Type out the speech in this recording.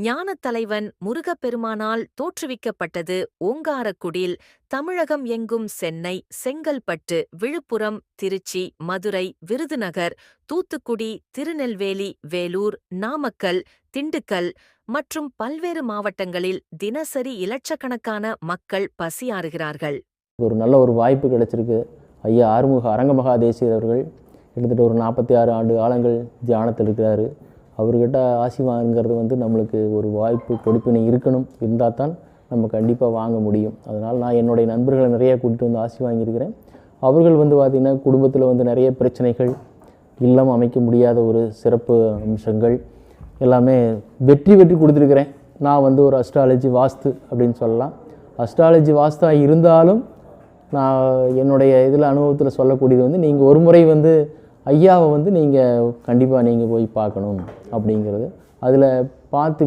ஞானத் தலைவன் முருகப்பெருமானால் தோற்றுவிக்கப்பட்டது ஓங்காரக்குடில். தமிழகம் எங்கும் சென்னை, செங்கல்பட்டு, விழுப்புரம், திருச்சி, மதுரை, விருதுநகர், தூத்துக்குடி, திருநெல்வேலி, வேலூர், நாமக்கல், திண்டுக்கல் மற்றும் பல்வேறு மாவட்டங்களில் தினசரி இலட்சக்கணக்கான மக்கள் பசியாறுகிறார்கள். ஒரு நல்ல ஒரு வாய்ப்பு கிடைச்சிருக்கு. ஐயா ஆறுமுக அரங்கமகாதேசிகர் அவர்கள் கிட்டத்தட்ட ஒரு 46 ஆண்டு காலங்கள் தியானத்தில் இருக்கிறாரு. அவர்கிட்ட ஆசி வாங்குறது நம்மளுக்கு ஒரு வாய்ப்பு கொடுப்பினை இருக்கணும், இருந்தால் தான் நம்ம கண்டிப்பாக வாங்க முடியும். அதனால் நான் என்னுடைய நண்பர்களை நிறைய கூட்டிகிட்டு வந்து ஆசி வாங்கியிருக்கிறேன். அவர்கள் பார்த்திங்கன்னா குடும்பத்தில் நிறைய பிரச்சனைகள், இல்லம் அமைக்க முடியாத ஒரு சிறப்பு அம்சங்கள் எல்லாமே வெற்றி கொடுத்துருக்கிறேன். நான் ஒரு அஸ்ட்ராலஜி வாஸ்து அப்படின்னு சொல்லலாம். அஸ்ட்ராலஜி வாஸ்தாக இருந்தாலும் நான் என்னுடைய இதில் அனுபவத்தில் சொல்லக்கூடியது நீங்கள் ஒரு முறை ஐயாவை நீங்கள் கண்டிப்பாக நீங்கள் போய் பார்க்கணும் அப்படிங்கிறது. அதில் பார்த்து